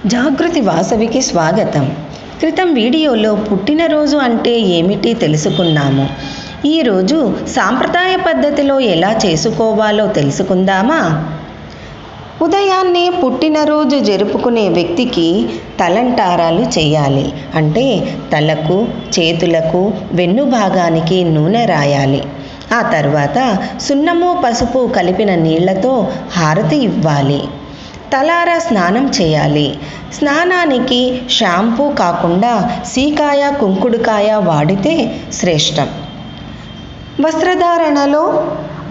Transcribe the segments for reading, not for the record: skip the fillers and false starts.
జాగృతి వాసవికి స్వాగతం. క్రితం వీడియోలో పుట్టినరోజు అంటే ఏమిటి తెలుసుకున్నాము. ఈరోజు సాంప్రదాయ పద్ధతిలో ఎలా చేసుకోవాలో తెలుసుకుందామా? ఉదయాన్నే పుట్టినరోజు జరుపుకునే వ్యక్తికి తలంటారాలు చేయాలి. అంటే తలకు, చేతులకు, వెన్ను భాగానికి నూనె రాయాలి. ఆ తర్వాత సున్నము, పసుపు కలిపిన నీళ్లతో హారతి ఇవ్వాలి. తలారా స్నానం చేయాలి. స్నానానికి షాంపూ కాకుండా సీకాయ, కుంకుడుకాయ వాడితే శ్రేష్టం. వస్త్రధారణలో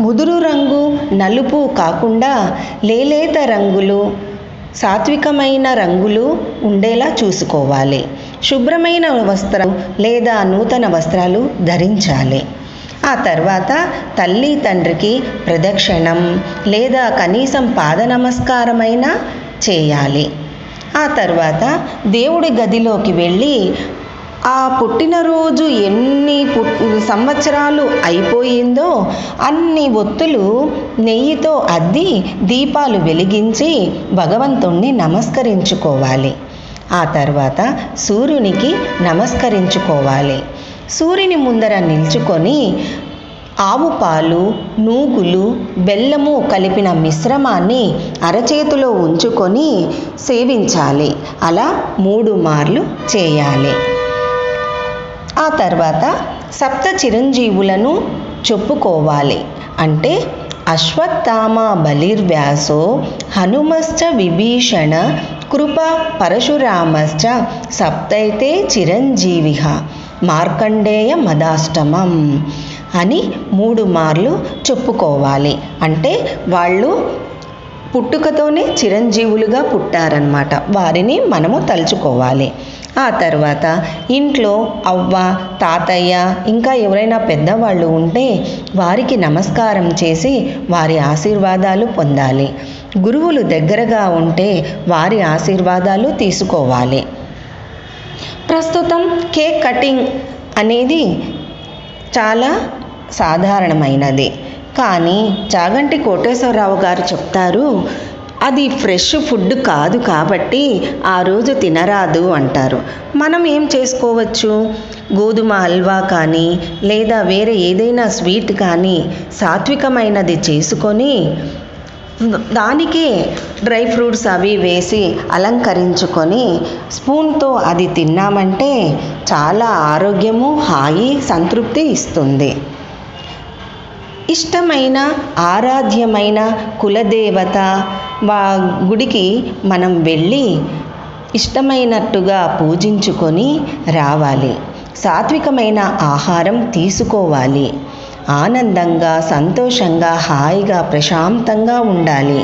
ముదురు రంగు, నలుపు కాకుండా లేలేత రంగులు, సాత్వికమైన రంగులు ఉండేలా చూసుకోవాలి. శుభ్రమైన వస్త్రం లేదా నూతన వస్త్రాలు ధరించాలి. ఆ తర్వాత తల్లి, తండ్రికి ప్రదక్షిణం లేదా కనీసం పాద నమస్కారమైనా చేయాలి. ఆ తర్వాత దేవుడి గదిలోకి వెళ్ళి ఆ పుట్టినరోజు ఎన్ని సంవత్సరాలు అయిపోయిందో అన్ని ఒత్తులు నెయ్యితో అద్ది దీపాలు వెలిగించి భగవంతుణ్ణి నమస్కరించుకోవాలి. ఆ తర్వాత సూర్యునికి నమస్కరించుకోవాలి. సూర్యుని ముందర నిల్చుకొని ఆవు పాలు, నూగులు, బెల్లము కలిపిన మిశ్రమాన్ని అరచేతిలో ఉంచుకొని సేవించాలి. అలా 3 మార్లు చేయాలి. ఆ తర్వాత సప్త చిరంజీవులను చెప్పుకోవాలి. అంటే అశ్వత్థామ బలిర్వ్యాసో హనుమశ్చ విభీషణ కృప పరశురామశ్చ సప్తైతే చిరంజీవిః మార్కండేయ మదాష్టమం అని 3 మార్లు చెప్పుకోవాలి. అంటే వాళ్ళు పుట్టుకతోనే చిరంజీవులుగా పుట్టారనమాట. వారిని మనము తలుచుకోవాలి. ఆ తర్వాత ఇంట్లో అవ్వ, తాతయ్య ఇంకా ఎవరైనా పెద్దవాళ్ళు ఉంటే వారికి నమస్కారం చేసి వారి ఆశీర్వాదాలు పొందాలి. గురువులు దగ్గరగా ఉంటే వారి ఆశీర్వాదాలు తీసుకోవాలి. ప్రస్తుతం కేక్ కటింగ్ అనేది చాలా సాధారణమైనది. కానీ చాగంటి కోటేశ్వరరావు గారు చెప్తారు, అది ఫ్రెష్ ఫుడ్ కాదు కాబట్టి ఆ రోజు తినరాదు అంటారు. మనం ఏం చేసుకోవచ్చు? గోధుమ హల్వా కానీ లేదా వేరే ఏదైనా స్వీట్ కానీ సాత్వికమైనది చేసుకొని దానికి డ్రై ఫ్రూట్స్ అవి వేసి అలంకరించుకొని స్పూన్తో అది తిన్నామంటే చాలా ఆరోగ్యము, హాయి, సంతృప్తి ఇస్తుంది. ఇష్టమైన ఆరాధ్యమైన కులదేవత గుడికి మనం వెళ్ళి ఇష్టమైనట్టుగా పూజించుకొని రావాలి. సాత్వికమైన ఆహారం తీసుకోవాలి. ఆనందంగా, సంతోషంగా, హాయిగా, ప్రశాంతంగా ఉండాలి.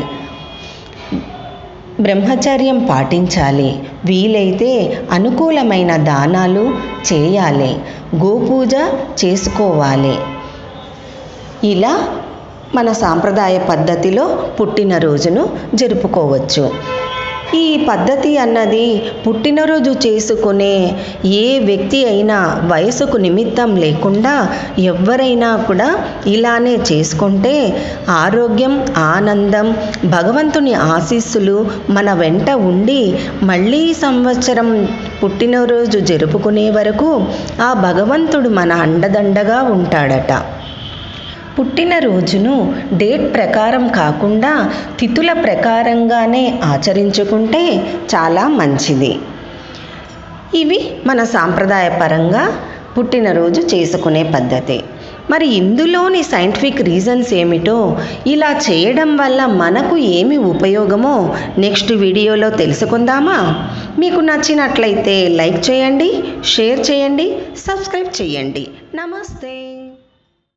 బ్రహ్మచర్యం పాటించాలి. వీలైతే అనుకూలమైన దానాలు చేయాలి. గోపూజ చేసుకోవాలి. ఇలా మన సాంప్రదాయ పద్ధతిలో పుట్టినరోజును జరుపుకోవచ్చు. ఈ పద్ధతి అన్నది పుట్టినరోజు చేసుకునే ఏ వ్యక్తి అయినా వయసుకు నిమిత్తం లేకుండా ఎవరైనా కూడా ఇలానే చేసుకుంటే ఆరోగ్యం, ఆనందం, భగవంతుని ఆశీస్సులు మన వెంట ఉండి మళ్ళీ సంవత్సరం పుట్టినరోజు జరుపుకునే వరకు ఆ భగవంతుడు మన అండదండగా ఉంటాడట. పుట్టినరోజును డేట్ ప్రకారం కాకుండా తిథుల ప్రకారంగానే ఆచరించుకుంటే చాలా మంచిది. ఇవి మన సాంప్రదాయపరంగా పుట్టినరోజు చేసుకునే పద్ధతి. మరి ఇందులోని సైంటిఫిక్ రీజన్స్ ఏమిటో, ఇలా చేయడం వల్ల మనకు ఏమి ఉపయోగమో నెక్స్ట్ వీడియోలో తెలుసుకుందామా? మీకు నచ్చినట్లయితే లైక్ చేయండి, షేర్ చేయండి, సబ్స్క్రైబ్ చేయండి. నమస్తే.